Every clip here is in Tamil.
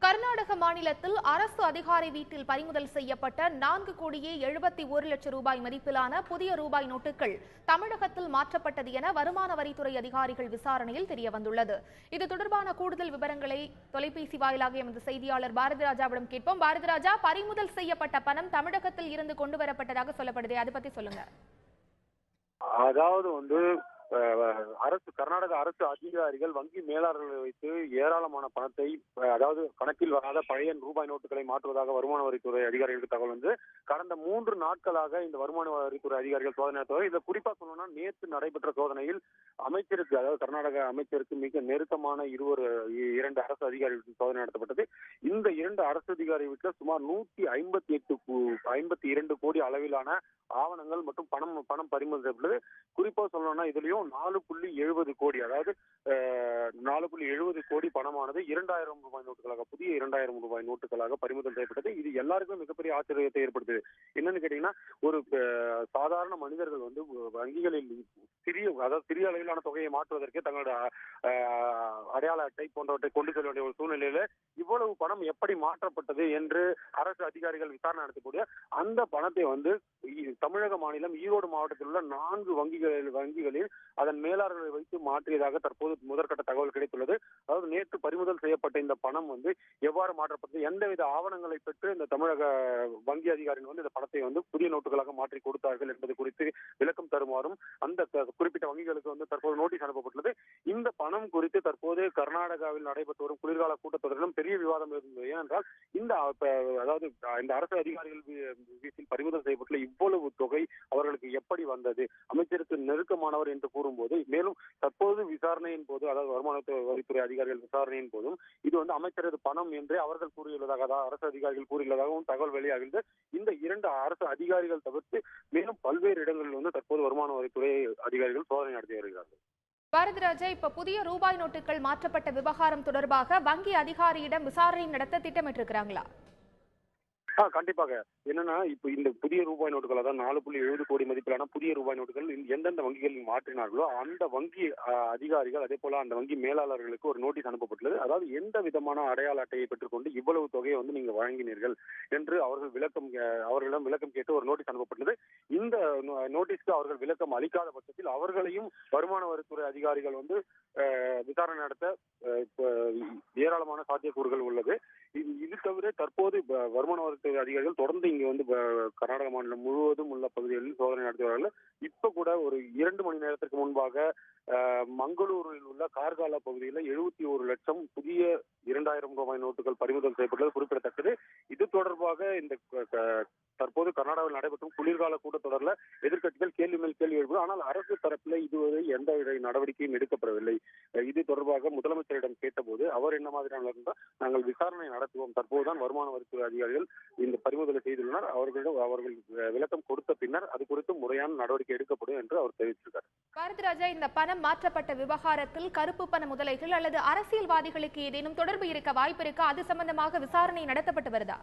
கர்நாடக மாநிலத்தில் அரசு அதிகாரி வீட்டில் பறிமுதல் செய்யப்பட்ட 4,71,00,000 ரூபாய் மதிப்பிலான புதிய ரூபாய் நோட்டுகள் தமிழகத்தில் மாற்றப்பட்டது என வருமான வரித்துறை அதிகாரிகள் விசாரணையில் தெரியவந்துள்ளது. இது தொடர்பான கூடுதல் விவரங்களை தொலைபேசி வாயிலாக எமது செய்தியாளர் பாரதிராஜாவிடம் கேட்போம். பாரதிராஜா, பறிமுதல் செய்யப்பட்ட பணம் தமிழகத்தில் இருந்து கொண்டு வரப்பட்டதாக சொல்லப்படுது, அதை பத்தி சொல்லுங்க. அதாவது கர்நாடக அரசு அதிகாரிகள் வங்கி மேலாளர்களை வைத்து ஏராளமான பணத்தை, அதாவது கணக்கில் வராத பழைய ரூபாய் நோட்டுகளை மாற்றுவதாக வருமான வரித்துறை அதிகாரிகளுக்கு தகவல் வந்து கடந்த 3 நாட்களாக இந்த வருமான வரித்துறை அதிகாரிகள் சோதனை நடத்துவாங்க. இதை குறிப்பா சொல்லணும்னா, நேற்று நடைபெற்ற சோதனையில் அமைச்சருக்கு, அதாவது கர்நாடக அமைச்சருக்கு மிக நெருக்கமான 2 அரசு அதிகாரிகளுக்கு சோதனை நடத்தப்பட்டது. இந்த 2 அரசு அதிகாரிகளுக்கு சுமார் 152 கோடி அளவிலான ஆவணங்கள் மற்றும் பணம் பறிமுதல் செய்யப்பட்டது. குறிப்பா சொல்லணும்னா, இதுலயும் 4.70 கோடி, அதாவது 4.70 கோடி பணமானது 2000 ரூபாய் நோட்டுகளாக, புதிய 2000 ரூபாய் நோட்டுகளாக பறிமுதல் செய்யப்பட்டது. இது எல்லாருக்கும் மிகப்பெரிய ஆச்சரியத்தை ஏற்படுத்துது. என்னன்னு கேட்டீங்கன்னா, ஒரு சாதாரண மனிதர்கள் வந்து வங்கிகளில் சிறிய அளவிலான தொகையை மாற்றுவதற்கு தங்களோட அடையாள அட்டை போன்றவற்றை கொண்டு செல்ல வேண்டிய ஒரு சூழ்நிலையில இவ்வளவு பணம் எப்படி மாற்றப்பட்டது என்று அரசு அதிகாரிகள் விசாரணை நடத்தக்கூடிய அந்த பணத்தை வந்து தமிழக மாநிலம் ஈரோடு மாவட்டத்தில் உள்ள 4 வங்கிகளில் அதன் மேலாளர்களை வைத்து மாற்றியதாக தற்போது முதற்கட்ட தகவல் கிடைத்துள்ளது. அதாவது நேற்று பறிமுதல் செய்யப்பட்ட இந்த பணம் வந்து எவ்வாறு மாற்றப்பட்டது, எந்தவித ஆவணங்களை பெற்று இந்த தமிழக வங்கி அதிகாரிகள் வந்து இந்த பணத்தை வந்து புதிய நோட்டுகளாக மாற்றி கொடுத்தார்கள் என்பது குறித்து விளக்கம் தருமாறும் அந்த குறிப்பிட்ட வங்கிகளுக்கு வந்து தற்போது நோட்டீஸ் அனுப்பப்பட்டுள்ளது. இந்த பணம் குறித்து தற்போது கர்நாடகாவில் நடைபெற்று வரும் குளிர்கால கூட்டத்தொடரிலும் பெரிய விவாதம் இருந்தது. ஏனென்றால் இந்த அரசு அதிகாரிகள் வீட்டில் பறிமுதல் செய்யப்பட்டுள்ள இவ்வளவு தொகை அவர்களுக்கு எப்படி வந்தது, அமைச்சருக்கு நெருக்கமானவர் என்று கூறும்போது, மேலும் தற்போது விசாரணையின் போது, அதாவது வருமான வரித்துறை அதிகாரிகள் விசாரணையின் போதும் இது வந்து அமைச்சரது பணம் என்றே அவர்கள் கூறியுள்ளதாக, அதாவது அரசு அதிகாரிகள் கூறியுள்ளதாகவும் தகவல் வெளியாகிறது. இந்த 2 அரசு அதிகாரிகள் தவிர்த்து மேலும் பல்வேறு இடங்களில் வந்து தற்போது வருமான வரித்துறை அதிகாரிகள் சோதனை நடத்தி வருகிறார்கள். பாரதிராஜா, இப்ப புதிய ரூபாய் நோட்டுகள் மாற்றப்பட்ட விவகாரம் தொடர்பாக வங்கி அதிகாரியிடம் விசாரணை நடத்த திட்டமிட்டிருக்கிறாங்களா? கண்டிப்பாக. என்னன்னா, இப்ப இந்த புதிய ரூபாய் நோட்டுகள், அதாவது 4.70 கோடி மதிப்பிலான புதிய ரூபாய் நோட்டுகள் எந்தெந்த வங்கிகளில் மாற்றினார்களோ அந்த வங்கி அதிகாரிகள், அதே போல அந்த வங்கி மேலாளர்களுக்கு ஒரு நோட்டீஸ் அனுப்பப்பட்டுள்ளது. அதாவது எந்த விதமான அடையாள அட்டையை பெற்றுக்கொண்டு இவ்வளவு தொகையை வந்து நீங்க வழங்கினீர்கள் என்று அவர்களிடம் விளக்கம் கேட்டு ஒரு நோட்டீஸ் அனுப்பப்பட்டது. இந்த நோட்டீஸ்க்கு அவர்கள் விளக்கம் அளிக்காத பட்சத்தில் அவர்களையும் வருமான வரித்துறை அதிகாரிகள் வந்து விசாரணை நடத்த ஏராளமான சாத்தியக்கூறுகள் உள்ளது. இது தவிர தற்போது வருமான வரித்துறை அதிகாரிகள் தொடர்ந்து இங்க வந்து கர்நாடக மாநிலம் முழுவதும் உள்ள பகுதிகளில் சோதனை நடத்தி வருகிறார்கள். இப்ப கூட ஒரு 2 மணி நேரத்திற்கு முன்பாக மங்களூரில் உள்ள கார்காலா பகுதியில் 71 லட்சம் புதிய 2000 ரூபாய் நோட்டுகள் பறிமுதல் செய்யப்பட்டது குறிப்பிடத்தக்கது. இது தொடர்பாக இந்த தற்போது கர்நாடகாவில் நடைபெற்றும் குளிர்கால கூட்டத்தொடரில் எதிர்க்கட்சிகள் கேள்வி மேல் கேள்வி எழுப்பும். ஆனால் அரசு தரப்பில் இதுவரை எந்த நடவடிக்கையும் எடுக்கப்படவில்லை. இது தொடர்பாக முதலமைச்சரிடம் கேட்டபோது அவர் என்ன மாதிரியான இருந்தால், நாங்கள் விசாரணை நடத்துவோம், தற்போதுதான் வருமான வரித்துறை அதிகாரிகள் இந்த பறிமுதலை செய்துள்ளனர், அவர்கள் விளக்கம் கொடுத்த பின்னர் அது குறித்து முறையான நடவடிக்கை எடுக்கப்படும் என்று அவர் தெரிவித்திருக்கார். பாரதிராஜா, இந்த பணம் மாற்றப்பட்ட விவகாரத்தில் கருப்பு பண முதலைகள் அல்லது அரசியல்வாதிகளுக்கு ஏதேனும் தொடர்பு இருக்க வாய்ப்பு இருக்கா? அது சம்பந்தமாக விசாரணை நடத்தப்பட்டு வருதா?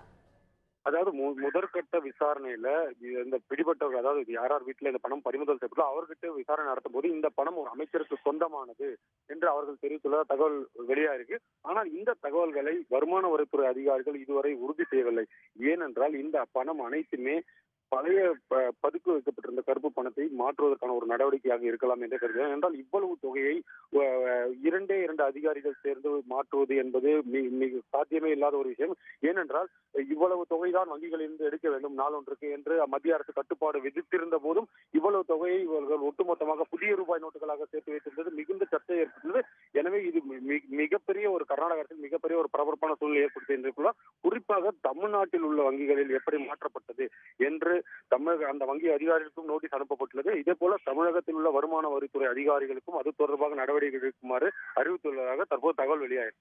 அதாவது முதற்கட்ட விசாரணையில இந்த பிடிபட்டவர்கள், அதாவது யார் வீட்டுல இந்த பணம் பறிமுதல் செய்யப்பட்டோ அவர்கிட்ட விசாரணை நடத்தும் போது இந்த பணம் ஒரு அமைச்சருக்கு சொந்தமானது என்று அவர்கள் தெரிவித்துள்ள தகவல் வெளியாயிருக்கு. ஆனால் இந்த தகவல்களை வருமான வரித்துறை அதிகாரிகள் இதுவரை உறுதி செய்யவில்லை. ஏனென்றால் இந்த பணம் அனைத்துமே பழைய பதுக்கி வைக்கப்பட்டிருந்த கருப்பு பணத்தை மாற்றுவதற்கான ஒரு நடவடிக்கையாக இருக்கலாம் என்று கருதுகிறேன். என்றால் இவ்வளவு தொகையை 2 அதிகாரிகள் சேர்ந்து மாற்றுவது என்பது மிக சாத்தியமே இல்லாத ஒரு விஷயம். ஏனென்றால் இவ்வளவு தொகைதான் வங்கிகளிலிருந்து எடுக்க வேண்டும் நாளொன்றுக்கு என்று மத்திய அரசு கட்டுப்பாடு விதித்திருந்த போதும் இவ்வளவு தொகையை இவர்கள் ஒட்டுமொத்தமாக புதிய ரூபாய் நோட்டுகளாக சேர்த்து வைத்திருந்தது மிகுந்த சர்ச்சை ஏற்பட்டது. எனவே இது மிகப்பெரிய ஒரு கர்நாடக அரசில் மிகப்பெரிய ஒரு பரபரப்பான சூழ்நிலை ஏற்படுத்தி, குறிப்பாக தமிழ்நாட்டில் உள்ள வங்கிகளில் எப்படி மாற்றப்பட்டது என்று அந்த வங்கி அதிகாரிகளுக்கும் நோட்டீஸ் அனுப்பப்பட்டுள்ளது. இதே போல தமிழகத்தில் உள்ள வருமான வரித்துறை அதிகாரிகளுக்கும் அது தொடர்பாக நடவடிக்கை எடுக்குமாறு அறிவித்துள்ளதாக தற்போது தகவல் வெளியாயிருக்கு.